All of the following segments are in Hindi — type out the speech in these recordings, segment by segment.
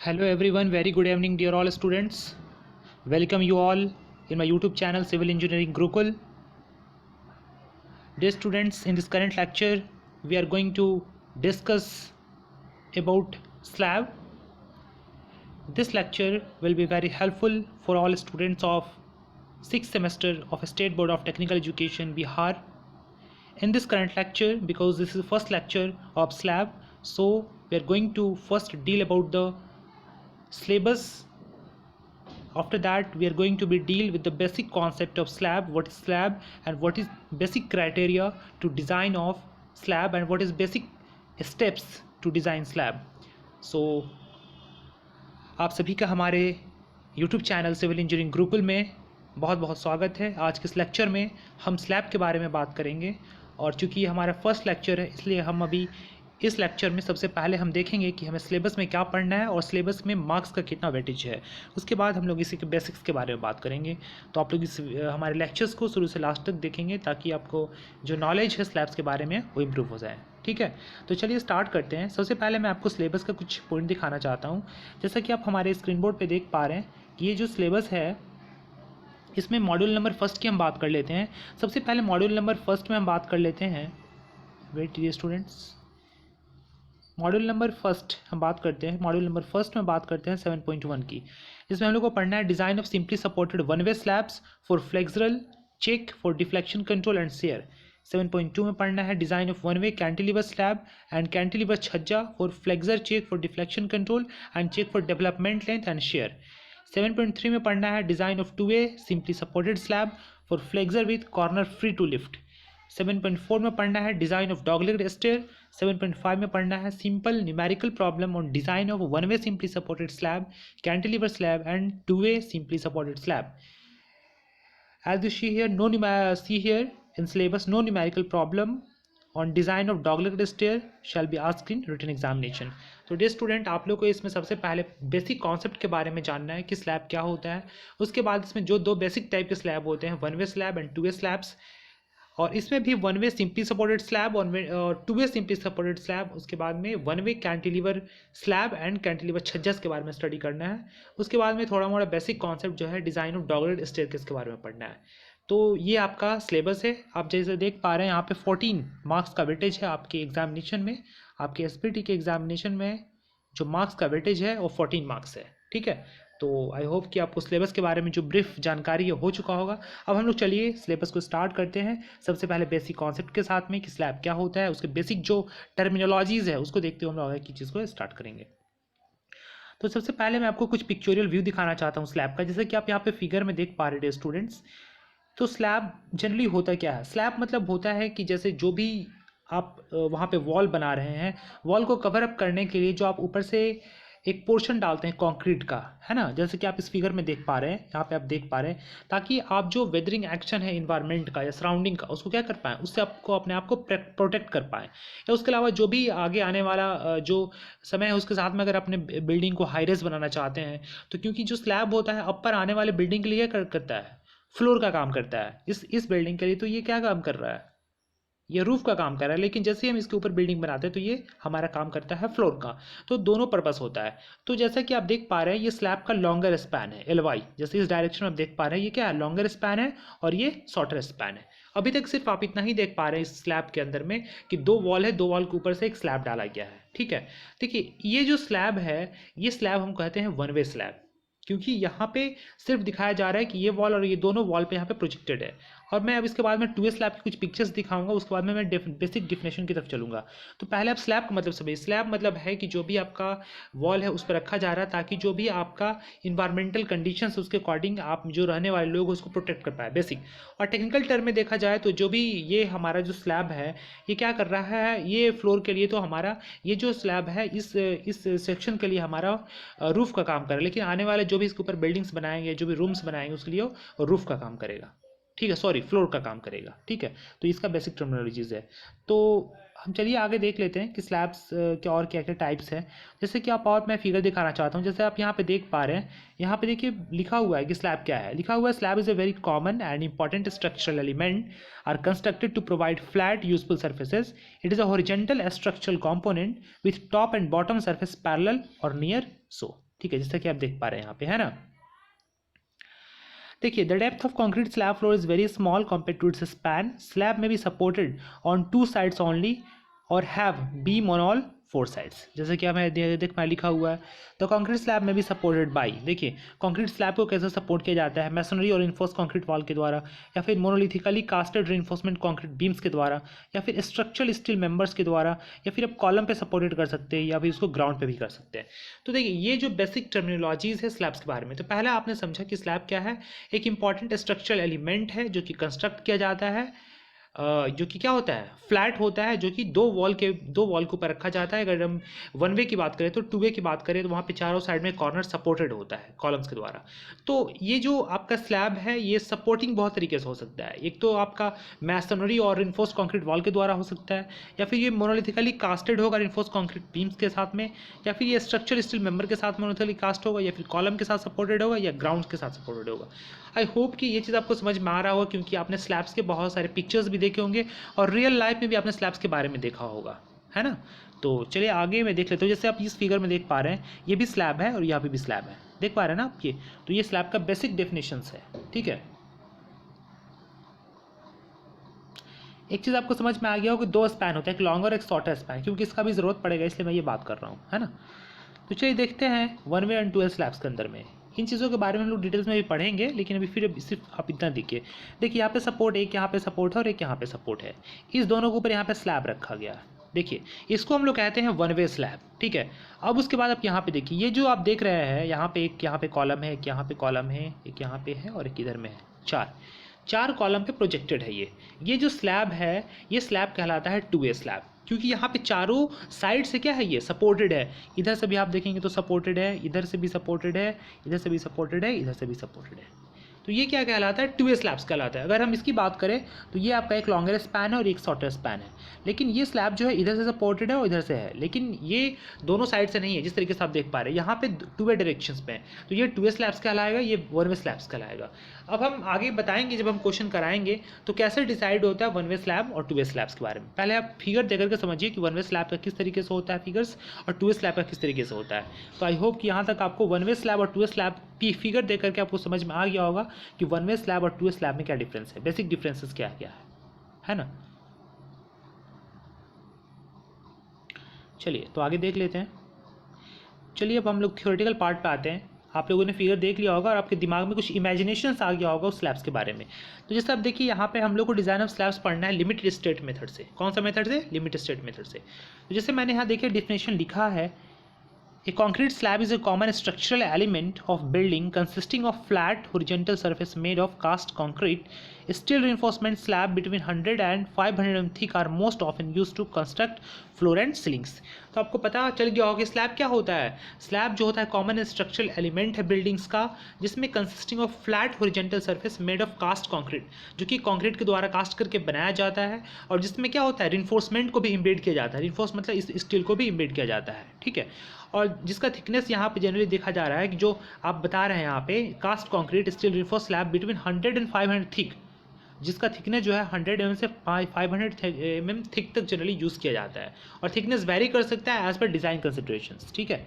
Hello everyone, very good evening dear all students. Welcome you all in my YouTube channel Civil Engineering Gurukul. Dear students, in this current lecture we are going to discuss about slab. This lecture will be very helpful for all students of 6th semester of State Board of Technical Education Bihar. In this current lecture, because this is the first lecture of slab, so we are going to first deal about the syllabus. After that we are going to be deal with the basic concept of slab, what is slab and what is basic criteria to design of slab and what is basic steps to design slab. So आप सभी का हमारे YouTube channel civil engineering Gurukul में बहुत बहुत स्वागत है। आज के इस लेक्चर में हम स्लैब के बारे में बात करेंगे और चूँकि ये हमारा फर्स्ट लेक्चर है इसलिए हम अभी इस लेक्चर में सबसे पहले हम देखेंगे कि हमें सिलेबस में क्या पढ़ना है और सिलेबस में मार्क्स का कितना वेटेज है। उसके बाद हम लोग इसी के बेसिक्स के बारे में बात करेंगे। तो आप लोग इस हमारे लेक्चर्स को शुरू से लास्ट तक देखेंगे ताकि आपको जो नॉलेज है स्लैब्स के बारे में वो इम्प्रूव हो जाए। ठीक है, तो चलिए स्टार्ट करते हैं। सबसे पहले मैं आपको सिलेबस का कुछ पॉइंट दिखाना चाहता हूँ। जैसा कि आप हमारे स्क्रीन बोर्ड पर देख पा रहे हैं कि ये जो सिलेबस है इसमें मॉड्यूल नंबर फर्स्ट की हम बात कर लेते हैं। सबसे पहले मॉड्यूल नंबर फर्स्ट में हम बात कर लेते हैं। Wait dear students, module number first हम बात करते हैं। मॉड्यूल नंबर फर्स्ट में बात करते हैं 7.1 की। इसमें हम लोग को पढ़ना है design of simply supported one way slabs for flexural check for deflection control and shear. 7.2 में पढ़ना है design of one way cantilever slab and cantilever chhajja for flexure check for deflection control and check for development length and shear. 7.3 में पढ़ना है design of two way simply supported slab for flexure with corner free to lift. 7.4 में पढ़ना है डिज़ाइन ऑफ डॉगलेग स्टेयर। 7.5 में पढ़ना है simple numerical problem on design of one way simply supported slab, cantilever slab and two way simply supported slab. As you see here, in syllabus no numerical problem on design of dogleg stair shall be asked in written examination. तो डियर स्टूडेंट, आप लोग को इसमें सबसे पहले बेसिक कॉन्सेप्ट के बारे में जानना है कि स्लैब क्या होता है। उसके बाद इसमें जो दो बेसिक टाइप के स्लैब होते हैं, one way slab and two way slabs, और इसमें भी one way simply supported slab और two way simply supported slab. उसके बाद में one way cantilever slab and cantilever chhajjas के बारे में स्टडी करना है। उसके बाद में थोड़ा मोड़ा बेसिक कॉन्सेप्ट जो है डिज़ाइन ऑफ डॉगलेग स्टेयरकेस के बारे में पढ़ना है। तो ये आपका सिलेबस है। आप जैसे देख पा रहे हैं यहाँ पे 14 मार्क्स का वेटेज है आपके एग्जामिनेशन में। आपके एसपीटी के एग्जामिनेशन में जो मार्क्स का वेटेज है वो 14 मार्क्स है। ठीक है, तो आई होप कि आपको सिलेबस के बारे में जो ब्रीफ जानकारी हो चुका होगा। अब हम लोग चलिए सिलेबस को स्टार्ट करते हैं। सबसे पहले बेसिक कॉन्सेप्ट के साथ में कि स्लैब क्या होता है, उसके बेसिक जो टर्मिनोलॉजीज़ है उसको देखते हुए हम लोग आगे की चीज़ को स्टार्ट करेंगे। तो सबसे पहले मैं आपको कुछ पिक्चोरियल व्यू दिखाना चाहता हूँ स्लैब का। जैसे कि आप यहाँ पे फिगर में देख पा रहे हैं स्टूडेंट्स। तो स्लैब जनरली होता क्या है? स्लैब मतलब होता है कि जैसे जो भी आप वहाँ पे वॉल बना रहे हैं, वॉल को कवर अप करने के लिए जो आप ऊपर से एक पोर्शन डालते हैं कंक्रीट का, है ना, जैसे कि आप इस फिगर में देख पा रहे हैं, यहाँ पे आप देख पा रहे हैं, ताकि आप जो वेदरिंग एक्शन है इन्वायरमेंट का या सराउंडिंग का उसको क्या कर पाएँ, उससे आपको अपने आप को प्रोटेक्ट कर पाएँ। या उसके अलावा जो भी आगे आने वाला जो समय है उसके साथ में अगर अपने बिल्डिंग को हाईरेज बनाना चाहते हैं तो क्योंकि जो स्लैब होता है अपर आने वाले बिल्डिंग के लिए करता है, फ्लोर का काम करता है इस बिल्डिंग के लिए। तो ये क्या काम कर रहा है? ये रूफ का काम कर रहा है। लेकिन जैसे ही हम इसके ऊपर बिल्डिंग बनाते हैं तो ये हमारा काम करता है फ्लोर का। तो दोनों पर्पस होता है। तो जैसा कि आप देख पा रहे हैं ये स्लैब का लॉन्गर स्पैन है, LY। जैसे इस डायरेक्शन में आप देख पा रहे हैं ये क्या है, लॉन्गर स्पैन है और ये शॉर्टर स्पैन है। अभी तक सिर्फ आप इतना ही देख पा रहे हैं इस स्लैब के अंदर में कि दो वॉल है, दो वॉल के ऊपर से एक स्लैब डाला गया है। ठीक है, देखिए ये जो स्लैब है ये स्लैब हम कहते हैं वन वे स्लैब, क्योंकि यहाँ पे सिर्फ दिखाया जा रहा है कि ये वॉल और ये दोनों वॉल पे यहाँ पे प्रोजेक्टेड है। और मैं अब इसके बाद में टू वे स्लैब की कुछ पिक्चर्स दिखाऊंगा, उसके बाद में मैं बेसिक डिफिनेशन की तरफ चलूँगा। तो पहले आप स्लैब का मतलब समझिए। स्लैब मतलब है कि जो भी आपका वॉल है उस पर रखा जा रहा है ताकि जो भी आपका इन्वायरमेंटल कंडीशंस उसके अकॉर्डिंग आप जो रहने वाले लोग उसको प्रोटेक्ट कर पाए, बेसिक। और टेक्निकल टर्म में देखा जाए तो जो भी ये हमारा जो स्लैब है ये क्या कर रहा है, ये फ्लोर के लिए तो हमारा ये जो स्लैब है इस सेक्शन के लिए हमारा रूफ का काम कर रहा है। लेकिन आने वाले जो भी इसके ऊपर बिल्डिंग्स बनाएंगे, जो भी रूम्स बनाएंगे उसके लिए वो रूफ का काम करेगा। ठीक है, सॉरी, फ्लोर का काम करेगा। ठीक है, तो इसका बेसिक टर्मिनोलॉजीज है। तो हम चलिए आगे देख लेते हैं कि स्लैब्स के और क्या क्या टाइप्स हैं। जैसे कि आप और मैं फिगर दिखाना चाहता हूँ। जैसे आप यहाँ पे देख पा रहे हैं, यहाँ पे देखिए लिखा हुआ है कि स्लैब क्या है। लिखा हुआ है slab is a very common and important structural element are constructed to provide flat useful surfaces. It is a horizontal structural component with top and bottom surface parallel और नियर सो। ठीक है, जैसा कि आप देख पा रहे हैं यहाँ पे, है ना। देखिए, the depth of concrete slab floor is very small compare to its span. Slab में be supported on 2 sides only और have beam on all 4 sides. जैसे कि हमें देख में लिखा हुआ है, द कंक्रीट स्लैब में भी सपोर्टेड बाई। देखिए, कंक्रीट स्लैब को कैसे सपोर्ट किया जाता है, मैसनरी और इन्फोर्स कंक्रीट वॉल के द्वारा, या फिर मोनोलिथिकली कास्टेड रिइंफोर्समेंट कंक्रीट बीम्स के द्वारा, या फिर स्ट्रक्चरल स्टील मेंबर्स के द्वारा, या फिर आप कॉलम पे सपोर्टेड कर सकते हैं, या फिर इसको ग्राउंड पे भी कर सकते हैं। तो देखिए, ये जो बेसिक टर्मिनोलॉजीज है स्लैब्स के बारे में, तो पहला आपने समझा कि स्लैब क्या है, एक इंपॉर्टेंट स्ट्रक्चरल एलिमेंट है जो कि कंस्ट्रक्ट किया जाता है, जो कि क्या होता है, फ्लैट होता है, जो कि दो वॉल के ऊपर रखा जाता है। अगर हम 1 वे की बात करें तो 2 वे की बात करें तो वहाँ पे चारों साइड में कॉर्नर सपोर्टेड होता है कॉलम्स के द्वारा। तो ये जो आपका स्लैब है ये सपोर्टिंग बहुत तरीके से हो सकता है। एक तो आपका मैसनरी और रिइंफोर्स्ड कंक्रीट वॉल के द्वारा हो सकता है, या फिर ये मोनोलिथिकली कास्टेड होगा रिइंफोर्स्ड कंक्रीट बीम्स के साथ में, या फिर ये स्ट्रक्चर स्टील मेंबर के साथ मोनोलिथिकली कास्ट होगा, या फिर कॉलम के साथ सपोर्टेड होगा, या ग्राउंड के साथ सपोर्टेड होगा। आई होप कि ये चीज़ आपको समझ में आ रहा होगा, क्योंकि आपने स्लैब्स के बहुत सारे पिक्चर्स भी देखे होंगे और रियल लाइफ में भी आपने स्लैब्स के बारे में देखा होगा, है ना। तो चलिए आगे मैं देख लेता हूँ। जैसे आप इस फिगर में देख पा रहे हैं, ये भी स्लैब है और यहाँ पे भी स्लैब है, देख पा रहे हैं ना आप ये। तो ये स्लैब का बेसिक डेफिनेशंस है, ठीक है। एक चीज़ आपको समझ में आ गया हो कि 2 स्पैन होता है, एक लॉन्गर और एक शॉर्टर स्पैन, क्योंकि इसका भी ज़रूरत पड़ेगा इसलिए मैं ये बात कर रहा हूँ, है ना। तो चलिए देखते हैं 1 वे एंड 2 वे स्लैब्स के अंदर में। इन चीज़ों के बारे में हम लोग डिटेल्स में भी पढ़ेंगे, लेकिन अभी फिर सिर्फ आप इतना देखिए। देखिए, यहाँ पे सपोर्ट, एक यहाँ पे सपोर्ट है और एक यहाँ पे सपोर्ट है। इस दोनों के ऊपर यहाँ पे स्लैब रखा गया है। देखिए, इसको हम लोग कहते हैं 1 वे स्लैब, ठीक है। अब उसके बाद आप यहाँ पे देखिए, ये जो आप देख रहे हैं, यहाँ पे एक यहाँ पे कॉलम है, एक यहाँ पे कॉलम है, एक यहाँ पे है और एक इधर में है। 4 कॉलम पे प्रोजेक्टेड है ये जो स्लैब है, ये स्लैब कहलाता है 2 वे स्लैब, क्योंकि यहाँ पे चारों साइड से क्या है, ये सपोर्टेड है। इधर से भी आप देखेंगे तो सपोर्टेड है, इधर से भी सपोर्टेड है, इधर से भी सपोर्टेड है, इधर से भी सपोर्टेड है। तो ये क्या कहलाता है, 2 वे स्लैब्स कहलाता है। अगर हम इसकी बात करें तो ये आपका एक लॉन्गर स्पैन है और एक शॉर्टर स्पैन है, लेकिन ये स्लैब जो है इधर से सपोर्टेड है और इधर से है, लेकिन ये दोनों साइड से नहीं है, जिस तरीके से आप देख पा रहे हैं। यहाँ पे 2 वे डायरेक्शंस पे है, तो ये 2 वे स्लैब्स कहलाएगा, ये 1 वे स्लैब्स कहलाएगा। अब हम आगे बताएंगे, जब हम क्वेश्चन कराएंगे तो कैसे डिसाइड होता है 1 वे स्लैब और 2 वे स्लैब्स के बारे में। पहले आप फिगर देकर के समझिए कि 1 वे स्लैब का किस तरीके से होता है फिगर्स, और 2 वे स्लैब का किस तरीके से होता है। तो आई होप कि यहाँ तक आपको 1 वे स्लैब और 2 वे स्लैब की फिगर देख करके आपको समझ में आ गया होगा कि 1 वे स्लैब और 2 वे स्लैब में क्या डिफरेंस है, बेसिक डिफरेंसेस क्या है ना। चलिए तो आगे देख लेते हैं। चलिए अब हम लोग थ्योरेटिकल पार्ट पे आते हैं। आप लोगों ने फिगर देख लिया होगा और आपके दिमाग में कुछ इमेजिनेशंस आ गया होगा उस स्लैब्स के बारे में। तो जैसे आप देखिए, यहाँ पे हम लोग को डिज़ाइन ऑफ स्लैब्स पढ़ना है लिमिटेड स्टेट मेथड से। कौन सा मेथड से, लिमिटेड स्टेट मेथड से। तो जैसे मैंने यहाँ देखिए डेफिनेशन लिखा है, A concrete slab is a common structural element of building consisting of flat horizontal surface made of cast concrete. Steel reinforcement slab between 100 and 500 mm thick are most often used to construct floor and ceilings. तो आपको पता चल गया होगा कि स्लैब क्या होता है। स्लैब जो होता है कॉमन स्ट्रक्चरल एलिमेंट है बिल्डिंग्स का, जिसमें consisting of flat horizontal surface made of cast concrete, जो कि कंक्रीट के द्वारा कास्ट करके बनाया जाता है, और जिसमें क्या होता है, रिइंफोर्समेंट को भी इम्बेड किया जाता है। रिइंफोर्स मतलब इस स्टील को भी इम्बेड किया जाता है, ठीक है। और जिसका थिकनेस यहाँ पे जनरली देखा जा रहा है कि जो आप बता रहे हैं यहाँ पे, cast concrete steel reinforce slab between 100 and 500 thick, जिसका थिकनेस जो है 100 mm से 500 mm थिक तक जनरली यूज़ किया जाता है, और थिकनेस वेरी कर सकता है एज पर डिज़ाइन कंसिडरेशंस, ठीक है।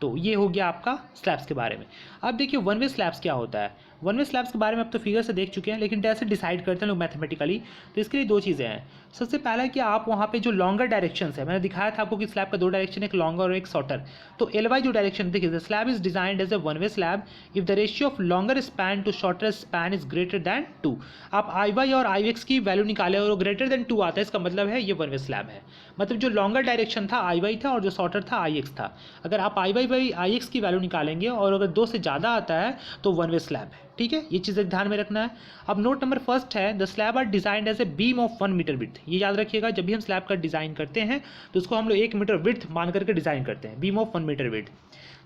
तो ये हो गया आपका स्लैब्स के बारे में। अब देखिए 1 वे स्लैब्स क्या होता है। 1 वे स्लैब्स के बारे में अब तो फिगर से देख चुके हैं, लेकिन कैसे डिसाइड करते हैं लोग मैथमेटिकली, तो इसके लिए 2 चीज़ें हैं। सबसे पहला है कि आप वहाँ पे जो लॉन्गर डायरेक्शंस है, मैंने दिखाया था आपको कि स्लैब का 2 डायरेक्शन, एक लॉन्गर और एक शॉर्टर। तो LY जो डायरेक्शन देखिए, the slab is designed as a 1 way slab if the ratio of longer span to shorter span is greater than 2। आप IY और IX की वैल्यू निकाले और ग्रेटर देन 2 आता है, इसका मतलब है ये 1 वे स्लैब है। मतलब जो लॉन्गर डायरेक्शन था IY था और जो शॉर्टर था IX था। अगर आप IY बाई IX की वैल्यू निकालेंगे और अगर 2 से ज़्यादा आता है तो 1 वे स्लैब है, ठीक है। ये चीज़ ध्यान में रखना है। अब नोट नंबर फर्स्ट है, the slab are designed as a beam of 1 metre width. ये याद रखिएगा, जब भी हम स्लैब का डिज़ाइन करते हैं तो उसको हम लोग 1 मीटर विड्थ मान करके डिज़ाइन करते हैं, बीम ऑफ 1 मीटर विड्थ।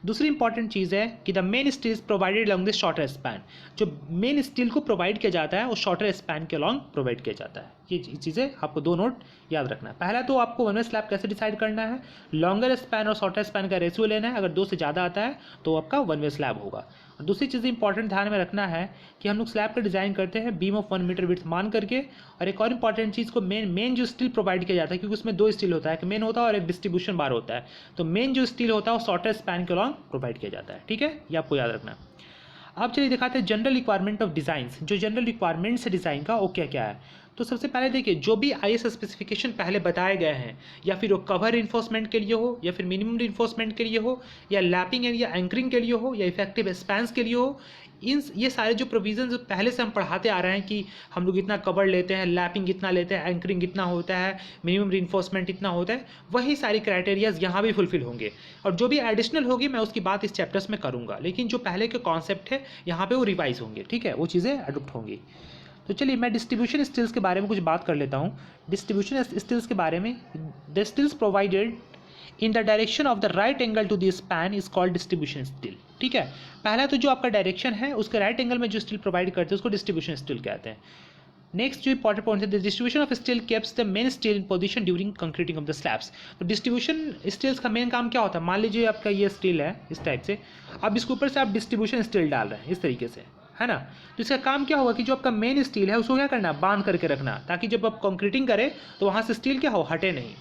दूसरी इंपॉर्टेंट चीज़ है कि the main steel is provided along the shorter span. जो मेन स्टील को प्रोवाइड किया जाता है वो शॉर्टर स्पैन के अलॉन्ग प्रोवाइड किया जाता है। ये चीज़ें आपको 2 नोट याद रखना है। पहला तो आपको वन वे स्लैब कैसे डिसाइड करना है, लॉन्गर स्पैन और शॉर्टर स्पैन का रेशियो लेना है, अगर 2 से ज़्यादा आता है तो आपका वन वे स्लैब होगा। और दूसरी चीज़ इंपॉर्टेंट ध्यान में रखना है कि हम लोग स्लैब का डिज़ाइन करते हैं बीम ऑफ 1 मीटर विड्थ मान करके। और एक और इंपॉर्टेंट चीज़ को मेन जो स्टील प्रोवाइड किया जाता है, क्योंकि उसमें 2 स्टील होता है, एक मेन होता है और एक डिस्ट्रीब्यूशन बार होता है, तो मेन जो स्टील होता है वो शॉर्टर स्पैन के अलॉन्ग प्रोवाइड किया जाता है। ठीक है, ये आपको याद रखना है। अब चलिए दिखाते हैं जनरल रिक्वायरमेंट ऑफ डिज़ाइंस, जो जनरल रिक्वायरमेंट्स है डिज़ाइन का वो क्या क्या है। तो सबसे पहले देखिए, जो भी आईएस स्पेसिफिकेशन पहले बताए गए हैं, या फिर वो कवर इन्फोर्समेंट के लिए हो, या फिर मिनिमम इन्फोर्समेंट के लिए हो, या लैपिंग या एंकरिंग के लिए हो, या इफेक्टिव स्पैन्स के लिए हो, ये सारे जो प्रोविजन पहले से हम पढ़ाते आ रहे हैं कि हम लोग इतना कवर लेते हैं, लैपिंग इतना लेते हैं, एंकरिंग इतना होता है, मिनिमम रिइंफोर्समेंट इतना होता है, वही सारी क्राइटेरियाज यहाँ भी फुलफिल होंगे। और जो भी एडिशनल होगी मैं उसकी बात इस चैप्टर्स में करूँगा, लेकिन जो पहले के कॉन्सेप्ट है यहाँ पे वो रिवाइज होंगे। ठीक है, वो चीज़ें अडोप्ट होंगी। तो चलिए मैं डिस्ट्रीब्यूशन स्टील्स के बारे में कुछ बात कर लेता हूँ। डिस्ट्रीब्यूशन स्टील्स के बारे में, the steels provided in the direction of the right angle to the span is called distribution steel. ठीक है, पहला तो जो आपका डायरेक्शन है उसके राइट एंगल में जो स्टील प्रोवाइड करते हैं उसको डिस्ट्रीब्यूशन स्टील कहते हैं। नेक्स्ट जो इंपॉर्टेंट पॉइंट है, the distribution of steel keeps the main steel in position during concreting of the slabs. तो डिस्ट्रीब्यूशन स्टील्स का मेन काम क्या होता है, मान लीजिए आपका ये स्टील है इस टाइप से, अब इसके ऊपर से आप डिस्ट्रीब्यूशन स्टील डाल रहे हैं इस तरीके से, है ना। तो इसका काम क्या होगा कि जो आपका मेन स्टील है उसको क्या करना, बांध करके रखना, ताकि जब आप कंक्रीटिंग करें तो वहाँ से स्टील क्या हो, हटे नहीं।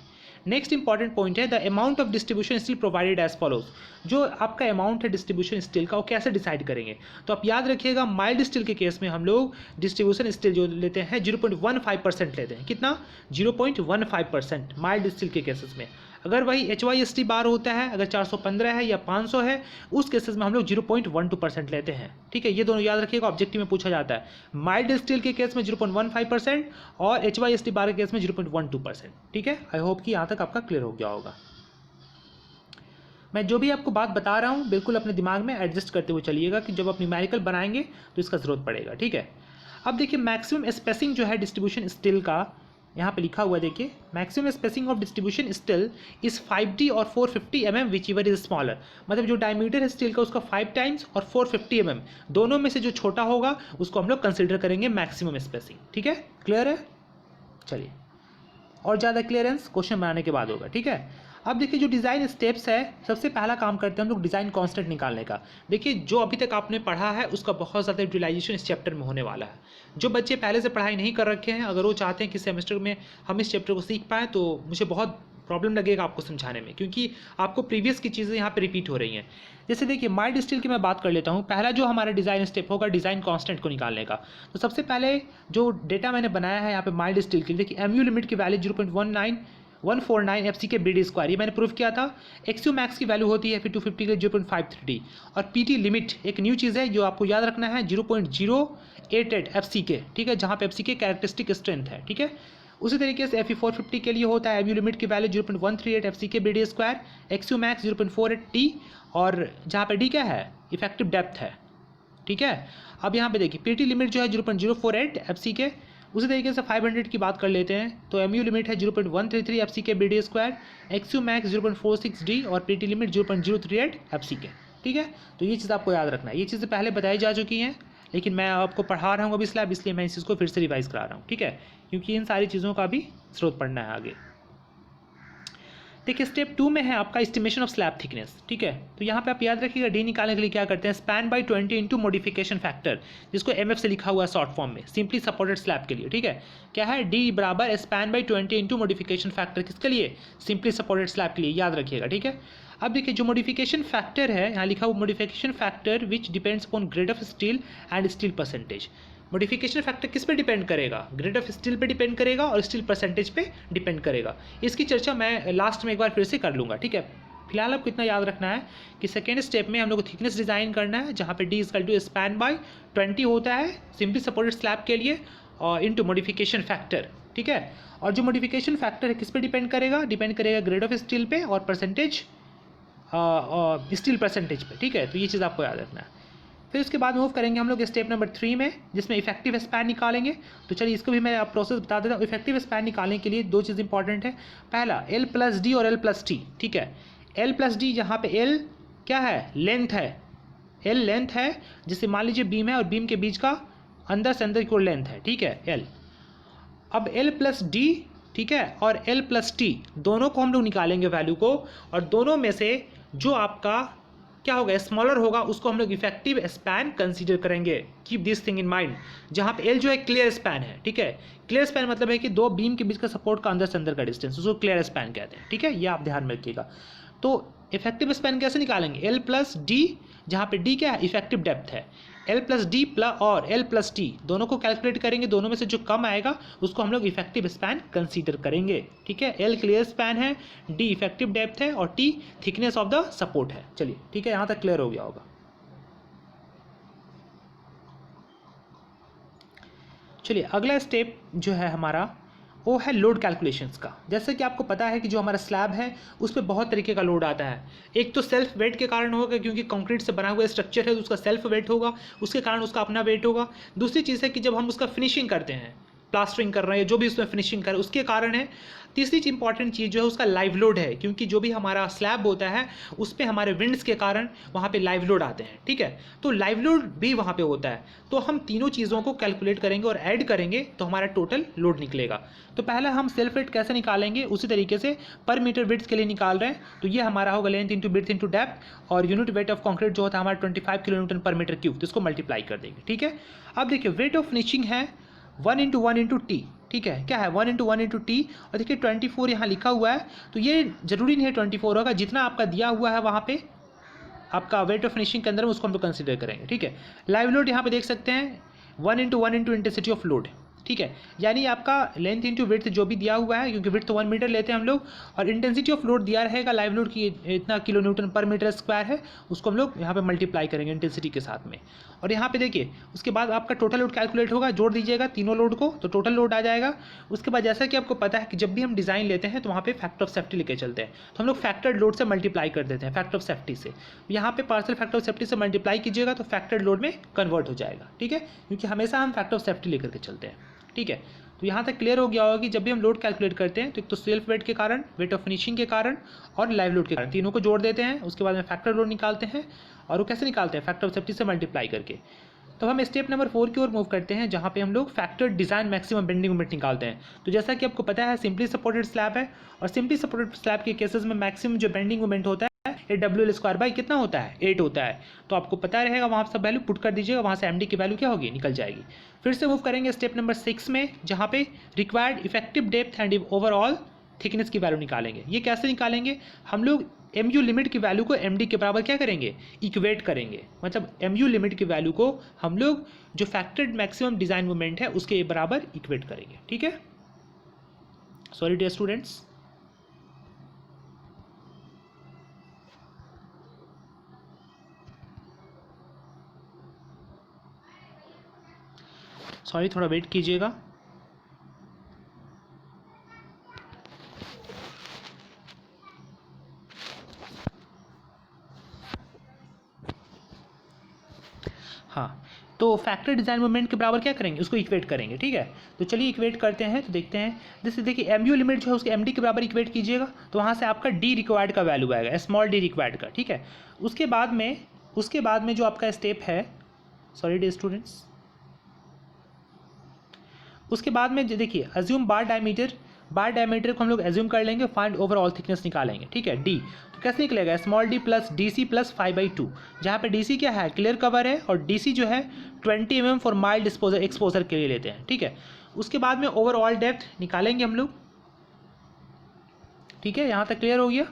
नेक्स्ट इंपॉर्टेंट पॉइंट है, the amount of distribution steel provided as follows. जो आपका अमाउंट है डिस्ट्रीब्यूशन स्टील का वो कैसे डिसाइड करेंगे, तो आप याद रखिएगा माइल्ड स्टील के केस में हम लोग डिस्ट्रीब्यूशन स्टील जो लेते हैं 0.15% लेते हैं। कितना, 0.15% माइल्ड स्टील के केसेस में। अगर वही HYST बार होता है, अगर 415 है या 500 है, उस केसेस में हम लोग 0.12% लेते हैं। ठीक है, ये दोनों याद रखिएगा, ऑब्जेक्टिव में पूछा जाता है। माइल्ड स्टील के केस में 0.15% और HYST बार के केस में 0.12%। ठीक है, आई होप कि यहाँ तक आपका क्लियर हो गया होगा। मैं जो भी आपको बात बता रहा हूँ बिल्कुल अपने दिमाग में एडजस्ट करते हुए चलिएगा कि जब आप न्यूमेरिकल बनाएंगे तो इसका ज़रूरत पड़ेगा। ठीक है, अब देखिए मैक्सिमम स्पेसिंग जो है डिस्ट्रीब्यूशन स्टील का यहाँ पे लिखा हुआ है, देखिए maximum spacing of distribution steel is 5D और 450 mm which ever is smaller. मतलब जो डायमीटर है स्टील का उसका 5 टाइम्स और 450 mm दोनों में से जो छोटा होगा उसको हम लोग कंसिडर करेंगे मैक्सिमम स्पेसिंग। ठीक है, क्लियर है। चलिए, और ज़्यादा क्लियरेंस क्वेश्चन बनाने के बाद होगा। ठीक है, अब देखिए जो डिज़ाइन स्टेप्स है, सबसे पहला काम करते हैं हम लोग डिज़ाइन कांस्टेंट निकालने का। देखिए जो अभी तक आपने पढ़ा है उसका बहुत ज़्यादा यूटिलाइजेशन इस चैप्टर में होने वाला है। जो बच्चे पहले से पढ़ाई नहीं कर रखे हैं, अगर वो चाहते हैं कि सेमेस्टर में हम इस चैप्टर को सीख पाएँ, तो मुझे बहुत प्रॉब्लम लगेगा आपको समझाने में, क्योंकि आपको प्रीवियस की चीज़ें यहाँ पे रिपीट हो रही हैं। जैसे देखिए माइल्ड स्टील की मैं बात कर लेता हूँ। पहला जो हमारा डिज़ाइन स्टेप होगा डिज़ाइन कांस्टेंट को निकालने का। तो सबसे पहले जो डेटा मैंने बनाया है यहाँ पे माइल्ड स्टील के लिए, देखिए MU लिमिट की वैल्यू 0.149 FC के BD स्क्वायर, ये मैंने प्रूव किया था। XU मैक्स की वैल्यू होती है फिर 250 के 0.53D। और PT लिमिट एक न्यू चीज़ है जो आपको याद रखना है 0.088 FC के। ठीक है, जहाँ पे FC के कैरेक्टरिस्टिक स्ट्रेंथ है। ठीक है, उसी तरीके से FE 450 के लिए होता है MU लिमिट की वैल्यू 0.138 FC के BD square, XU max 0.48T, और जहाँ पे D क्या है, इफेक्टिव डेप्थ है। ठीक है, अब यहाँ पे देखिए PT लिमिट जो है 0.048 FC के। उसी तरीके से 500 की बात कर लेते हैं, तो MU लिमिट है 0.133 FC के BD square, XU max 0.46D और PT लिमिट 0.038 FC के। ठीक है, तो ये चीज़ आपको याद रखना है। ये चीज़ें पहले बताई जा चुकी हैं, लेकिन मैं आपको पढ़ा रहा हूँ अभी स्लैब, इसलिए मैं इस चीज़ को फिर से रिवाइज करा रहा हूँ। ठीक है, क्योंकि इन सारी चीज़ों का भी स्रोत पढ़ना है आगे। देखिए स्टेप 2 में है आपका एस्टिमेशन ऑफ स्लैब थिकनेस। ठीक है, तो यहाँ पे आप याद रखिएगा डी निकालने के लिए क्या करते हैं, span by 20 into modification factor, जिसको MF से लिखा हुआ है शॉर्ट फॉर्म में, सिंपली सपोर्टेड स्लैब के लिए। ठीक है, क्या है, डी बराबर span by 20 into modification factor, किसके लिए, सिंपली सपोर्टेड स्लैब के लिए, याद रखिएगा। ठीक है, अब देखिए जो मॉडिफिकेशन फैक्टर है यहाँ लिखा हुआ, modification factor which depends upon grade of steel and steel percentage. Modification factor किस पे डिपेंड करेगा, ग्रेड ऑफ स्टील पे डिपेंड करेगा और स्टील परसेंटेज पे डिपेंड करेगा। इसकी चर्चा मैं लास्ट में एक बार फिर से कर लूँगा। ठीक है, फिलहाल आपको इतना याद रखना है कि सेकेंड स्टेप में हम लोग को थिकनेस डिज़ाइन करना है, जहाँ पे D equal to span by 20 होता है सिंपली सपोर्टेड स्लैब के लिए, और इंटू मॉडिफिकेशन फैक्टर। ठीक है, और जो मॉडिफिकेशन फैक्टर है किस पे डिपेंड करेगा, डिपेंड करेगा ग्रेड ऑफ स्टील पे और परसेंटेज, स्टील परसेंटेज पे। ठीक है, तो ये चीज़ आपको याद रखना है। फिर उसके बाद मूव करेंगे हम लोग स्टेप नंबर 3 में, जिसमें इफेक्टिव स्पैन निकालेंगे। तो चलिए इसको भी मैं आप प्रोसेस बता देता हूँ। इफेक्टिव स्पैन निकालने के लिए दो चीज़ इंपॉर्टेंट है। पहला L+D और L+T। ठीक है, L+D जहाँ पे L क्या है, लेंथ है, L लेंथ है, जिससे मान लीजिए बीम है और बीम के बीच का अंदर से अंदर की ओर लेंथ है। ठीक है, L। अब L प्लस डी, ठीक है, और L प्लस टी दोनों को हम लोग निकालेंगे वैल्यू को, और दोनों में से जो आपका क्या होगा, स्मॉलर होगा, उसको हम लोग इफेक्टिव स्पैन कंसीडर करेंगे। Keep this thing in mind. जहाँ पे L जो है क्लियर स्पैन है, ठीक है, क्लियर स्पैन मतलब है कि दो बीम के बीच का सपोर्ट का अंदर से अंदर का डिस्टेंस, उसको क्लियर स्पैन कहते हैं, ठीक है, ये आप ध्यान में रखिएगा। तो इफेक्टिव स्पैन कैसे निकालेंगे, L प्लस डी, जहाँ पे डी क्या है, इफेक्टिव डेप्थ है, L प्लस डी प्लस और L प्लस टी दोनों को कैलकुलेट करेंगे, दोनों में से जो कम आएगा उसको हम लोग इफेक्टिव स्पैन कंसीडर करेंगे, ठीक है। L क्लियर स्पैन है, D इफेक्टिव डेप्थ है, और T thickness of the support है। चलिए ठीक है, यहाँ तक क्लियर हो गया होगा। चलिए अगला स्टेप जो है हमारा वो है लोड कैलकुलेशंस का। जैसे कि आपको पता है कि जो हमारा स्लैब है उस पर बहुत तरीके का लोड आता है। एक तो सेल्फ वेट के कारण होगा, क्योंकि कंक्रीट से बना हुआ स्ट्रक्चर है तो उसका सेल्फ वेट होगा, उसके कारण उसका अपना वेट होगा। दूसरी चीज़ है कि जब हम उसका फिनिशिंग करते हैं, प्लास्टरिंग कर रहे हैं, जो भी उसमें फिनिशिंग कर रहे हैं, उसके कारण है। तीसरी इंपॉर्टेंट चीज़ जो है उसका लाइव लोड है, क्योंकि जो भी हमारा स्लैब होता है उस पर हमारे विंड्स के कारण वहाँ पे लाइव लोड आते हैं, ठीक है, तो लाइव लोड भी वहाँ पे होता है। तो हम तीनों चीज़ों को कैलकुलेट करेंगे और ऐड करेंगे तो हमारा टोटल लोड निकलेगा। तो पहला हम सेल्फ वेट कैसे निकालेंगे, उसी तरीके से पर मीटर विड्थ के लिए निकाल रहे हैं, तो ये हमारा होगा length into width into depth, और यूनिट वेट ऑफ कॉन्क्रीट जो होता है हमारा 25 किलोन्यूटन पर मीटर क्यूब, तो इसको मल्टीप्लाई कर देंगे, ठीक है। अब देखिए वेट ऑफ फिनिशिंग है 1 इंटू 1 इंटू टी, ठीक है, क्या है 1 इंटू 1 इंटू टी, और देखिए 24 यहाँ लिखा हुआ है, तो ये जरूरी नहीं है 24 होगा, जितना आपका दिया हुआ है वहाँ पे आपका वेट ऑफ फिनिशिंग के अंदर में उसको हम लोग कंसीडर करेंगे, ठीक है। लाइव लोड यहाँ पे देख सकते हैं 1 into 1 into intensity of load, ठीक है, यानी आपका लेंथ इंटू विड्थ जो भी दिया हुआ है, क्योंकि विड्थ तो 1 मीटर लेते हैं हम लोग, और इंटेंसिटी ऑफ लोड दिया रहेगा लाइव लोड की इतना किलो न्यूटन पर मीटर स्क्वायर है, उसको हम लोग यहाँ पे मल्टीप्लाई करेंगे इंटेंसिटी के साथ में। और यहाँ पे देखिए उसके बाद आपका टोटल लोड कैलकुलेट होगा, जोड़ दीजिएगा तीनों लोड को तो टोटल लोड आ जाएगा। उसके बाद जैसा कि आपको पता है कि जब भी हम डिज़ाइन लेते हैं तो वहाँ पे फैक्टर ऑफ सेफ्टी लेके चलते हैं, तो हम लोग फैक्टर्ड लोड से मल्टीप्लाई कर देते हैं फैक्टर ऑफ सेफ्टी से। यहाँ पे पार्शियल फैक्टर ऑफ सेफ्टी से मल्टीप्लाई कीजिएगा तो फैक्टर्ड लोड में कन्वर्ट हो जाएगा, ठीक है, क्योंकि हमेशा हम फैक्टर ऑफ सेफ्टी लेकर के चलते हैं, ठीक है। तो यहाँ तक क्लियर हो गया होगा कि जब भी हम लोड कैलकुलेट करते हैं तो एक तो सेल्फ वेट के कारण, वेट ऑफ फिनिशिंग के कारण और लाइव लोड के कारण, तीनों को जोड़ देते हैं, उसके बाद में फैक्टर लोड निकालते हैं, और वो कैसे निकालते हैं, फैक्टर ऑफ सेफ्टी से मल्टीप्लाई करके। तो हम स्टेप नंबर 4 की ओर मूव करते हैं, जहाँ पे हम लोग factor design maximum bending moment निकालते हैं। तो जैसा कि आपको पता है सिंपली सपोर्टेड स्लैब है, और सिंपली सपोर्टेड स्लैब के केसेस में मैक्सिमम जो बेंडिंग मोमेंट होता है ये WL² बाई कितना होता है, 8 होता है। तो आपको पता रहेगा, वहाँ सब वैल्यू पुट कर दीजिएगा, वहाँ से MD की वैल्यू क्या होगी, निकल जाएगी। फिर से मूव करेंगे स्टेप नंबर 6 में, जहाँ पे required effective depth and overall thickness की वैल्यू निकालेंगे। ये कैसे निकालेंगे, हम लोग MU लिमिट की वैल्यू को MD के बराबर क्या करेंगे, इक्वेट करेंगे। मतलब MU लिमिट की वैल्यू को हम लोग जो फैक्टर्ड मैक्सिमम डिज़ाइन मोमेंट है उसके बराबर इक्वेट करेंगे, ठीक है। सॉरी डियर स्टूडेंट्स, सॉरी, थोड़ा वेट कीजिएगा। हाँ, तो फैक्टर डिज़ाइन मोमेंट के बराबर क्या करेंगे, उसको इक्वेट करेंगे, ठीक है। तो चलिए इक्वेट करते हैं, तो देखते हैं। जैसे देखिए MU लिमिट जो है उसके MD के बराबर इक्वेट कीजिएगा, तो वहाँ से आपका D रिक्वायर्ड का वैल्यू आएगा, स्मॉल d रिक्वायर्ड का, ठीक है। उसके बाद में जो आपका स्टेप है, सॉरी डियर स्टूडेंट्स, उसके बाद में देखिए अज्यूम बार डायमीटर को हम लोग एज्यूम कर लेंगे, फाइंड ओवरऑल थिकनेस निकालेंगे, ठीक है, D। तो कैसे निकलेगा, small d plus DC plus 5/2, जहाँ पे DC क्या है, क्लियर कवर है, और DC जो है 20 mm फॉर माइल्ड एक्सपोजर के लिए लेते हैं, ठीक है। उसके बाद में ओवरऑल डेप्थ निकालेंगे हम लोग, ठीक है, यहाँ तक क्लियर हो गया।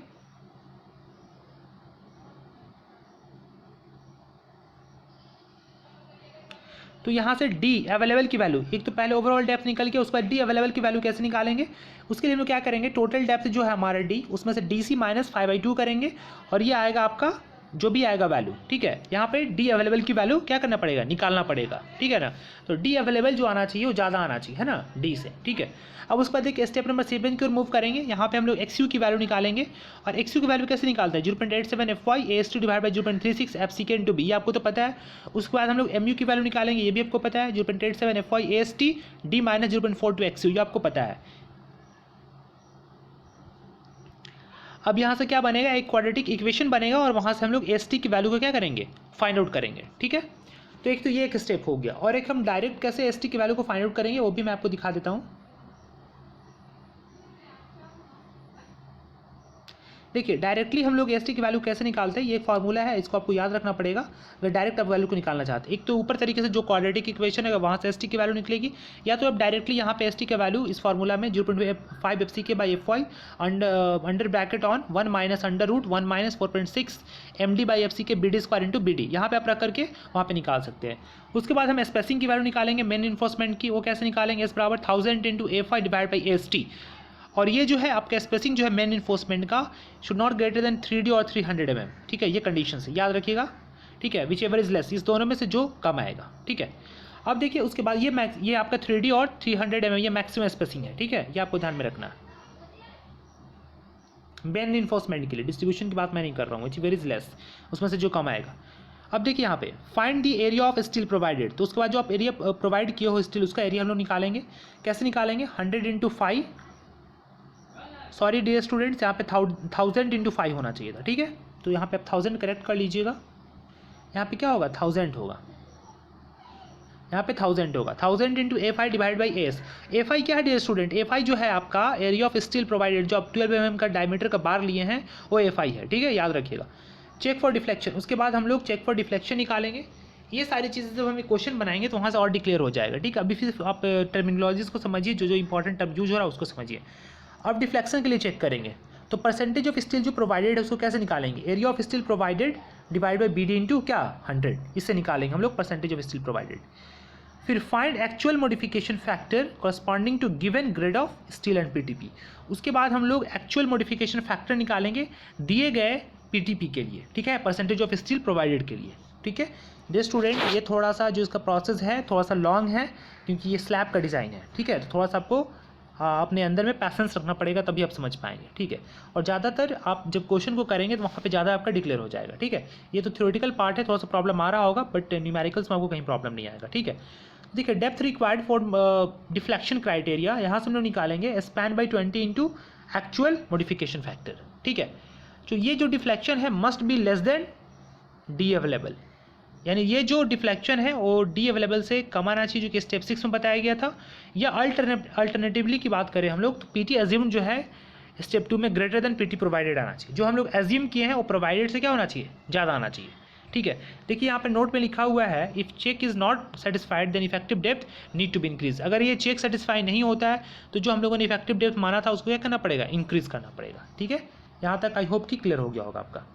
तो यहाँ से D अवेलेबल की वैल्यू, एक तो पहले ओवरऑल डेप्थ निकल के उसके बाद D अवेलेबल की वैल्यू कैसे निकालेंगे, उसके लिए हम लोग क्या करेंगे, टोटल डेप्थ जो है हमारा D उसमें से DC माइनस 5/2 करेंगे, और ये आएगा आपका जो भी आएगा वैल्यू, ठीक है। यहाँ पे D अवेलेबल की वैल्यू क्या करना पड़ेगा, निकालना पड़ेगा, ठीक है ना। तो D अवेलेबल जो आना चाहिए वो ज़्यादा आना चाहिए, है ना, D से, ठीक है। अब उसके बाद देखिए स्टेप नंबर 7 की ओर मूव करेंगे, यहाँ पे हम लोग XU की वैल्यू निकालेंगे, और XU की वैल्यू कैसे निकालते हैं, 0.87 FY AST divide by 0.36 FCK into B, ये आपको तो पता है। उसके बाद हम लोग MU की वैल्यू निकालेंगे, ये भी आपको पता है, 0.87 FY AST D minus 0.42 XU, ये आपको पता है। अब यहाँ से क्या बनेगा, एक क्वाड्रेटिक इक्वेशन बनेगा, और वहाँ से हम लोग ST की वैल्यू को क्या करेंगे, फाइंड आउट करेंगे, ठीक है। तो एक तो ये एक स्टेप हो गया, और एक हम डायरेक्ट कैसे ST की वैल्यू को फाइंड आउट करेंगे वो भी मैं आपको दिखा देता हूँ। देखिए डायरेक्टली हम लोग एस टी की वैल्यू कैसे निकालते हैं, ये एक फार्मूला है, इसको आपको याद रखना पड़ेगा अगर डायरेक्ट आप वैल्यू को निकालना चाहते हैं। एक तो ऊपर तरीके से जो क्वाड्रेटिक इक्वेशन है वहाँ से एस टी की वैल्यू निकलेगी, या तो आप डायरेक्टली यहाँ पे एस टी का वैल्यू इस फार्मूला में 0.5 F C K by F Y under bracket on 1 minus under root 1 minus 4.6 M D by F C K B D square into B D, यहाँ पे आप रख करके वहाँ पे निकाल सकते हैं। उसके बाद हम स्पेसिंग की वैल्यू निकालेंगे मेन इन्फोर्समेंट की, वो कैसे निकालेंगे, एस बराबर 1000 into F I divide by S T. और ये जो है आपका स्पेसिंग जो है मेन इन्फोर्समेंट का should not greater than 3D और 300 mm, ठीक है, ये कंडीशन से याद रखिएगा, ठीक है, विच एवर इज लेस, इस दोनों में से जो कम आएगा, ठीक है। अब देखिए उसके बाद ये आपका 3D और 300 mm ये मैक्सिमम स्पेसिंग है, ठीक है, ये आपको ध्यान में रखना है मेन इन्फोर्समेंट के लिए। डिस्ट्रीब्यूशन की बात मैं नहीं कर रहा हूँ, विच एवर इज लेस, उसमें से जो कम आएगा। अब देखिए यहाँ पे find the area of steel provided, तो उसके बाद जो आप एरिया प्रोवाइड किए हो स्टील, उसका एरिया हम लोग निकालेंगे। कैसे निकालेंगे, 100 इंटू 5, सॉरी डियर स्टूडेंट्स, यहाँ पे 1000 इंटू 5 होना चाहिए था, ठीक है, तो यहाँ पे आप 1000 करेक्ट कर लीजिएगा। यहाँ पे क्या होगा, 1000 होगा, यहाँ पे 1000 होगा। 1000 into F I divide by S. F I क्या है डियर स्टूडेंट, एफ आई जो है आपका एरिया ऑफ स्टील प्रोवाइडेड, जो आप 12 mm का डायमीटर का बार लिए हैं वो एफ आई है, ठीक है, याद रखिएगा। चेक फॉर डिफ्लेक्शन, उसके बाद हम लोग चेक फॉर डिफ्लेक्शन निकालेंगे। ये सारी चीज़ें जब हमें क्वेश्चन बनाएंगे तो वहाँ से और डिक्लेयर हो जाएगा, ठीक है। अभी फिर आप टर्मिनोलॉजीज को समझिए, जो इंपॉर्टेंट टर्म यूज हो रहा है उसको समझिए। अब डिफ्लेक्शन के लिए चेक करेंगे तो परसेंटेज ऑफ स्टील जो प्रोवाइडेड है उसको कैसे निकालेंगे, area of steel provided divide by B D into क्या 100, इससे निकालेंगे हम लोग परसेंटेज ऑफ स्टील प्रोवाइडेड। फिर find actual modification factor corresponding to given grade of steel and P T P. उसके बाद हम लोग एक्चुअल मॉडिफिकेशन फैक्टर निकालेंगे दिए गए पीटीपी के लिए, ठीक है, परसेंटेज ऑफ स्टील प्रोवाइडेड के लिए, ठीक है। ये स्टूडेंट ये थोड़ा सा जो इसका प्रोसेस है थोड़ा सा लॉन्ग है क्योंकि ये स्लैब का डिज़ाइन है, ठीक है, तो थोड़ा सा आपको अपने अंदर में पैसेंस रखना पड़ेगा तभी आप समझ पाएंगे, ठीक है। और ज़्यादातर आप जब क्वेश्चन को करेंगे तो वहाँ पे ज़्यादा आपका डिक्लेयर हो जाएगा, ठीक है। ये तो थ्योरेटिकल पार्ट है, थोड़ा सा प्रॉब्लम आ रहा होगा, बट न्यूमेरिकल्स में आपको कहीं प्रॉब्लम नहीं आएगा, ठीक है। देखिए depth required for deflection criteria, यहाँ से हम लोग निकालेंगे span by 20 into actual modification factor, ठीक है। तो ये जो डिफ्लेक्शन है must be less than D available, यानी ये जो डिफ्लेक्शन है वो डी अवेलेबल से कम आना चाहिए, जो कि स्टेप 6 में बताया गया था। या अल्टरनेटिवली की बात करें हम लोग तो पीटी एज्यूम जो है स्टेप 2 में ग्रेटर देन पीटी प्रोवाइडेड आना चाहिए। जो हम लोग एज्यूम किए हैं वो प्रोवाइडेड से क्या होना चाहिए, ज़्यादा आना चाहिए, ठीक है। देखिए यहाँ पे नोट में लिखा हुआ है if check is not satisfied then effective depth need to be increase. अगर ये चेक सेटिस्फाई नहीं होता है तो जो हम लोगों ने इफेक्टिव डेप्थ माना था उसको क्या करना पड़ेगा, इंक्रीज करना पड़ेगा, ठीक है। यहाँ तक आई होप कि क्लियर हो गया होगा आपका।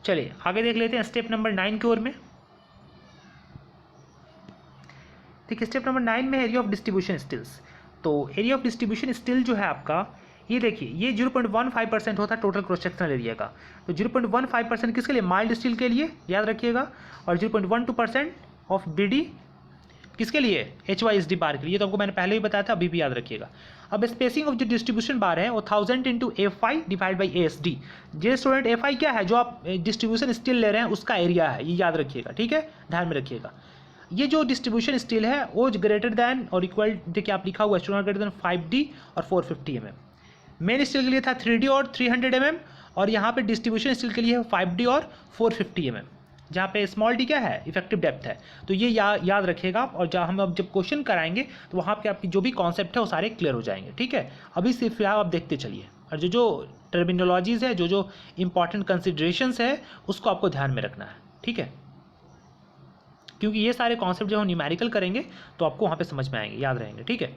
चलिए आगे देख लेते हैं स्टेप नंबर 9 की ओर में। देखिए स्टेप नंबर 9 में एरिया ऑफ डिस्ट्रीब्यूशन स्टील्स। तो एरिया ऑफ डिस्ट्रीब्यूशन स्टील जो है आपका, ये देखिए ये 0.15% होता है टोटल क्रॉस सेक्शनल एरिया का। तो 0.15% किसके लिए, माइल्ड स्टील के लिए, याद रखिएगा। और 0.12% ऑफ बी किसके लिए, HYSD बार के लिए। तो आपको मैंने पहले भी बताया था, अभी भी याद रखिएगा। अब स्पेसिंग ऑफ जो डिस्ट्रीब्यूशन बार है वो 1000 into FI divide by ASD। J student FI क्या है, जो आप डिस्ट्रीब्यूशन स्टील ले रहे हैं उसका एरिया है, ये याद रखिएगा, ठीक है, ध्यान में रखिएगा। ये जो डिस्ट्रीब्यूशन स्टील है वो ग्रेटर दैन और इक्वल, देखिए आप लिखा हुआ है ग्रेटर दैन 5D और 450 mm। मेन स्टील के लिए था 3D और 300 mm, और यहाँ पे डिस्ट्रीब्यूशन स्टील के लिए 5D और 450 mm, जहाँ पे स्मॉल डी क्या है, इफेक्टिव डेप्थ है। तो ये याद रखिएगा। और जहाँ हम अब जब क्वेश्चन कराएंगे तो वहाँ पे आपकी जो भी कॉन्सेप्ट है वो सारे क्लियर हो जाएंगे, ठीक है। अभी सिर्फ आप देखते चलिए, और जो टर्मिनोलॉजीज़ है, जो इंपॉर्टेंट कंसिडरेशंस है उसको आपको ध्यान में रखना है, ठीक है, क्योंकि ये सारे कॉन्सेप्ट जब हम न्यूमेरिकल करेंगे तो आपको वहाँ पे समझ में आएंगे, याद रहेंगे, ठीक है।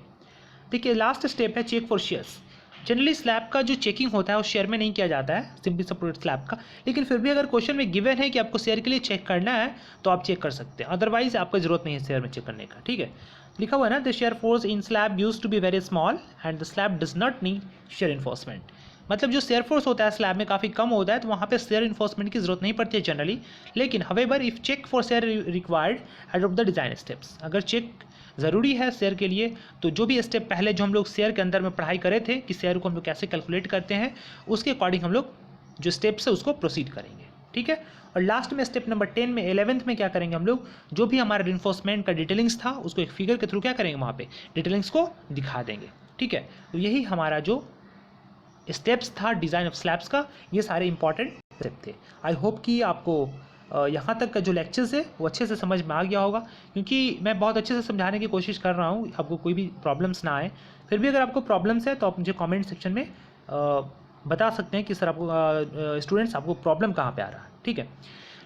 देखिए लास्ट स्टेप है check for shears. Generally slab का जो चेकिंग होता है वो शेयर में नहीं किया जाता है, सिंपली सपोर्ट स्लैब का, लेकिन फिर भी अगर क्वेश्चन में गिवन है कि आपको शेयर के लिए चेक करना है तो आप चेक कर सकते हैं, अदरवाइज आपको जरूरत नहीं है शेयर में चेक करने का, ठीक है। लिखा हुआ है ना, the shear force in slab use to be very small and the slab does not need shear reinforcement. मतलब जो शेयर फोर्स होता है स्लैब में काफ़ी कम होता है, तो वहाँ पे शेयर इन्फोर्समेंट की जरूरत नहीं पड़ती है जनरली। लेकिन however if check for shear required adopt the design steps, अगर चेक ज़रूरी है शेयर के लिए तो जो भी स्टेप पहले जो हम लोग शेयर के अंदर में पढ़ाई करे थे कि शेयर को हम लोग कैसे कैलकुलेट करते हैं, उसके अकॉर्डिंग हम लोग जो स्टेप्स है उसको प्रोसीड करेंगे, ठीक है। और लास्ट में स्टेप नंबर 10 में 11th में क्या करेंगे हम लोग, जो भी हमारा रिइंफोर्समेंट का डिटेलिंग्स था उसको एक फिगर के थ्रू क्या करेंगे, वहाँ पे डिटेलिंग्स को दिखा देंगे, ठीक है। तो यही हमारा जो स्टेप्स था डिज़ाइन ऑफ स्लैब्स का, ये सारे इंपॉर्टेंट स्टेप थे। आई होप कि आपको यहाँ तक का जो लेक्चर्स है वो अच्छे से समझ में आ गया होगा, क्योंकि मैं बहुत अच्छे से समझाने की कोशिश कर रहा हूँ, आपको कोई भी प्रॉब्लम्स ना आए, फिर भी अगर आपको प्रॉब्लम्स है तो आप मुझे कमेंट सेक्शन में बता सकते हैं कि सर आपको स्टूडेंट्स आपको प्रॉब्लम कहाँ पे आ रहा है, ठीक है।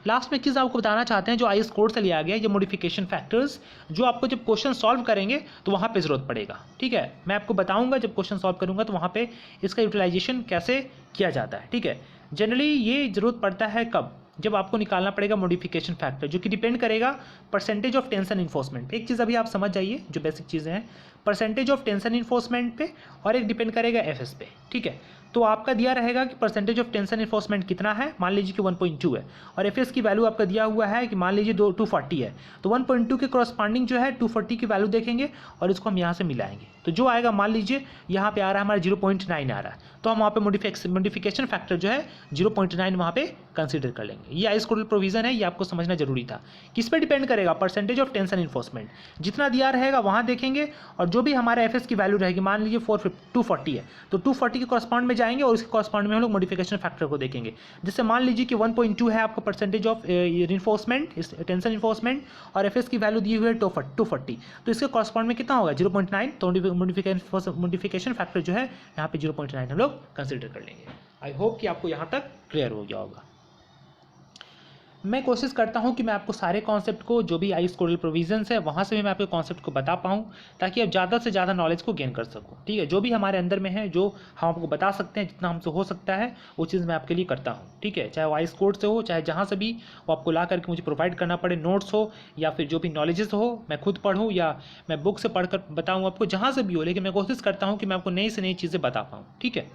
लास्ट में एक चीज़ आपको बताना चाहते हैं, जो आईएएस कोड से लिया गया है, ये मॉडिफिकेशन फैक्टर्स जो आपको जब क्वेश्चन सॉल्व करेंगे तो वहाँ पे ज़रूरत पड़ेगा, ठीक है। मैं आपको बताऊंगा जब क्वेश्चन सॉल्व करूंगा तो वहाँ पे इसका यूटिलाइजेशन कैसे किया जाता है, ठीक है। जनरली ये ज़रूरत पड़ता है कब, जब आपको निकालना पड़ेगा मॉडिफिकेशन फैक्टर, जो कि डिपेंड करेगा परसेंटेज ऑफ टेंशन इन्फोर्समेंट पे। एक चीज़ अभी आप समझ जाइए, जो बेसिक चीज़ें हैं, परसेंटेज ऑफ टेंशन इन्फोर्समेंट पे और एक डिपेंड करेगा एफएस पे, ठीक है। तो आपका दिया रहेगा कि परसेंटेज ऑफ टेंशन इन्फोर्समेंट कितना है, मान लीजिए कि 1.2 है, और एफएस की वैल्यू आपका दिया हुआ है कि मान लीजिए 240 है, तो 1.2 के कॉरस्पॉन्डिंग जो है 240 की वैल्यू देखेंगे और इसको हम यहाँ से मिलाएंगे, तो जो आएगा मान लीजिए यहाँ पे आ रहा है हमारा 0.9 आ रहा है, तो हम वहाँ पे मॉडिफिकेशन फैक्टर जो है 0.9 वहाँ पे कंसीडर कर लेंगे। ये आईएएस कोड प्रोविजन है, ये आपको समझना जरूरी था। किस पे डिपेंड करेगा, परसेंटेज ऑफ टेंशन इन्फोर्समेंट, जितना दिया रहेगा वहाँ देखेंगे, और जो भी हमारा एफएस की वैल्यू रहेगी, मान लीजिए 240 है, तो 240 के कॉरस्पॉन्ड में जाएंगे और उसके कॉरस्पॉन्ड में हम लोग मॉडिफिकेशन फैक्टर को देखेंगे। जैसे मान लीजिए कि 1.2 है आपका percentage of enforcement, tension enforcement, और एफएस की वैल्यू दी हुई है 240, तो इसके कॉरस्पॉन्ड में कितना होगा 0.9, तो मॉडिफिकेशन फैक्टर जो है यहाँ पे 0.9 हम लोग कंसिडर कर लेंगे। आई होप कि आपको यहाँ तक क्लियर हो गया होगा। मैं कोशिश करता हूँ कि मैं आपको सारे कॉन्सेप्ट को, जो भी आईएएस कोड प्रोविजंस है वहाँ से भी मैं आपके कॉन्सेप्ट को बता पाऊँ, ताकि आप ज़्यादा से ज़्यादा नॉलेज को गेन कर सकूँ, ठीक है। जो भी हमारे अंदर में है, जो हम आपको बता सकते हैं, जितना हमसे हो सकता है वो चीज़ मैं आपके लिए करता हूँ, ठीक है। चाहे वो आईएएस कोड से हो, चाहे जहाँ से भी वो आपको ला करके मुझे प्रोवाइड करना पड़े, नोट्स हो या फिर जो भी नॉलेजेस हो, मैं खुद पढ़ूँ या मैं बुक से पढ़ कर बताऊँ आपको, जहाँ से भी हो, लेकिन मैं कोशिश करता हूँ कि मैं आपको नई से नई चीज़ें बता पाऊँ, ठीक है।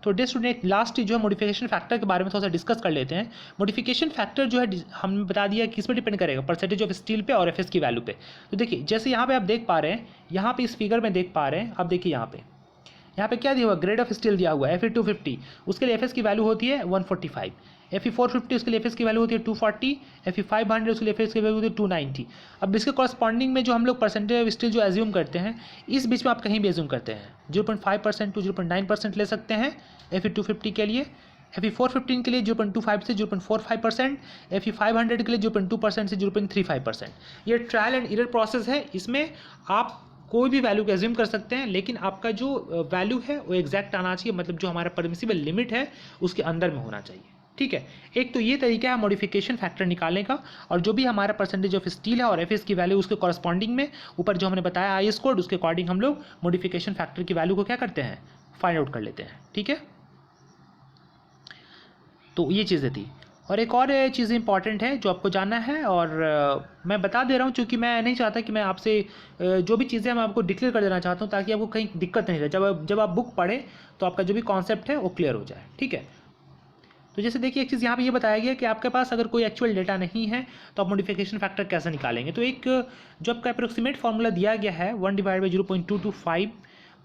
तो डे स्टूडेंट, लास्ट जो है मॉडिफिकेशन फैक्टर के बारे में थोड़ा सा डिस्कस कर लेते हैं। मॉडिफिकेशन फैक्टर जो है हमने बता दिया किस पे डिपेंड करेगा, परसेंटेज ऑफ स्टील पे और एफएस की वैल्यू पे। तो देखिए जैसे यहाँ पे आप देख पा रहे हैं, यहाँ पे इस फिगर में देख पा रहे हैं, अब देखिए यहाँ पे क्या दिया हुआ, ग्रेड ऑफ स्टील दिया हुआ है Fe 250, उसके लिए एफएस की वैल्यू होती है 145, Fe 450 उसके लिए एफएस की वैल्यू होती है 240, Fe 500 उसके लिए एफएस की वैल्यू होती है 290। अब इसके कॉरस्पॉन्डिंग में जो हम लोग परसेंटेज ऑफ स्टील जो एज्यूम करते हैं, इस बीच में आप कहीं भी एज्यूम करते हैं 0.5% टू 0.9% ले सकते हैं Fe 250 के लिए, Fe 415 के लिए 0.25 से 0.45%, Fe 500 के लिए 0.2% से 0.35%। ये ट्रायल एंड एरर प्रोसेस है, इसमें आप कोई भी वैल्यू को एज्यूम कर सकते हैं, लेकिन आपका जो वैल्यू है वो एग्जैक्ट आना चाहिए, मतलब जो हमारा परमिसिबल लिमिट है उसके अंदर में होना चाहिए, ठीक है। एक तो ये तरीका है मॉडिफिकेशन फैक्टर निकालने का, और जो भी हमारा परसेंटेज ऑफ स्टील है और एफएस की वैल्यू उसके कॉरस्पॉन्डिंग में ऊपर जो हमने बताया आईएएस कोड, उसके अकॉर्डिंग हम लोग मॉडिफिकेशन फैक्टर की वैल्यू को क्या करते हैं, फाइंड आउट कर लेते हैं, ठीक है। तो ये चीज़ें थी, और एक और चीज़ इंपॉर्टेंट है जो आपको जानना है, और मैं बता दे रहा हूँ, क्योंकि मैं नहीं चाहता कि मैं आपसे जो भी चीज़ें मैं आपको डिक्लेयर कर देना चाहता हूँ, ताकि आपको कहीं दिक्कत नहीं रहे, जब आप बुक पढ़ें तो आपका जो भी कॉन्सेप्ट है वो क्लियर हो जाए, ठीक है। तो जैसे देखिए एक चीज़ यहाँ पे ये बताया गया कि आपके पास अगर कोई एक्चुअल डेटा नहीं है तो आप मॉडिफिकेशन फैक्टर कैसे निकालेंगे। तो एक जो आपका अप्रोक्सीमेट फार्मूला दिया गया है 1/0.225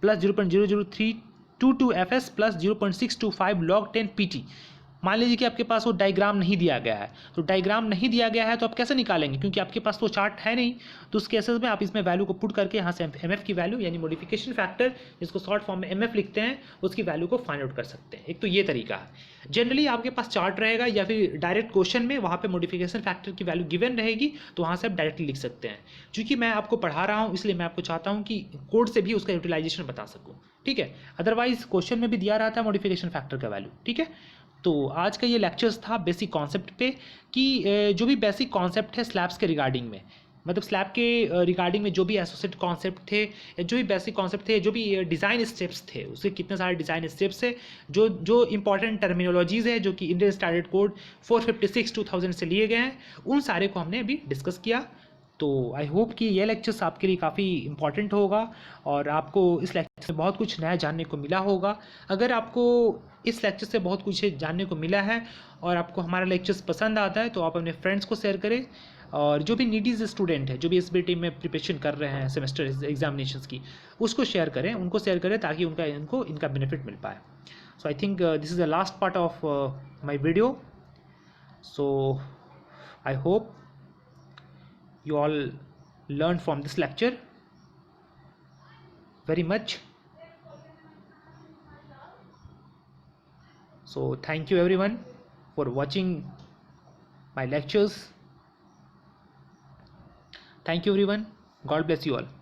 plus 0.00322 FS plus 0.625 log 10 PT. मान लीजिए कि आपके पास वो डायग्राम नहीं दिया गया है, तो डायग्राम नहीं दिया गया है तो आप कैसे निकालेंगे, क्योंकि आपके पास तो चार्ट है नहीं। तो उस केसेस में आप इसमें वैल्यू को पुट करके यहाँ से एमएफ की वैल्यू यानी मॉडिफिकेशन फैक्टर, जिसको शॉर्ट फॉर्म में एमएफ लिखते हैं, उसकी वैल्यू को फाइंड आउट कर सकते हैं। एक तो ये तरीका है। जनरली आपके पास चार्ट रहेगा या फिर डायरेक्ट क्वेश्चन में वहाँ पे मॉडिफिकेशन फैक्टर की वैल्यू गिवन रहेगी, तो वहाँ से आप डायरेक्टली लिख सकते हैं। क्योंकि मैं आपको पढ़ा रहा हूँ इसलिए मैं आपको चाहता हूँ कि कोड से भी उसका यूटिलाइजेशन बता सकूँ, ठीक है। अदरवाइज क्वेश्चन में भी दिया रहता है मॉडिफिकेशन फैक्टर का वैल्यू, ठीक है। तो आज का ये लेक्चर्स था बेसिक कॉन्सेप्ट पे, कि जो भी बेसिक कॉन्सेप्ट है स्लैब्स के रिगार्डिंग में, मतलब स्लैब के रिगार्डिंग में जो भी एसोसिएट कॉन्सेप्ट थे या जो भी बेसिक कॉन्सेप्ट थे, जो भी डिज़ाइन स्टेप्स थे, उसके कितने सारे डिज़ाइन स्टेप्स है, जो इंपॉर्टेंट टर्मिनोलॉजीज़ है जो कि इंडियन स्टैंडर्ड कोड 456/2000 से लिए गए हैं, उन सारे को हमने अभी डिस्कस किया। तो आई होप कि ये लेक्चर्स आपके लिए काफ़ी इंपॉर्टेंट होगा और आपको इस लेक्चर में बहुत कुछ नया जानने को मिला होगा। अगर आपको इस लेक्चर से बहुत कुछ जानने को मिला है और आपको हमारा लेक्चर्स पसंद आता है, तो आप अपने फ्रेंड्स को शेयर करें, और जो भी नीडीज स्टूडेंट है, जो भी एसबीटी में प्रिपरेशन कर रहे हैं सेमेस्टर एग्जामिनेशंस की, उसको शेयर करें, उनको शेयर करें, ताकि उनको इनका बेनिफिट मिल पाए। So I think this is the last part of my video. So I hope you all learned from this lecture very much. So thank you everyone for watching my lectures. Thank you everyone. God bless you all.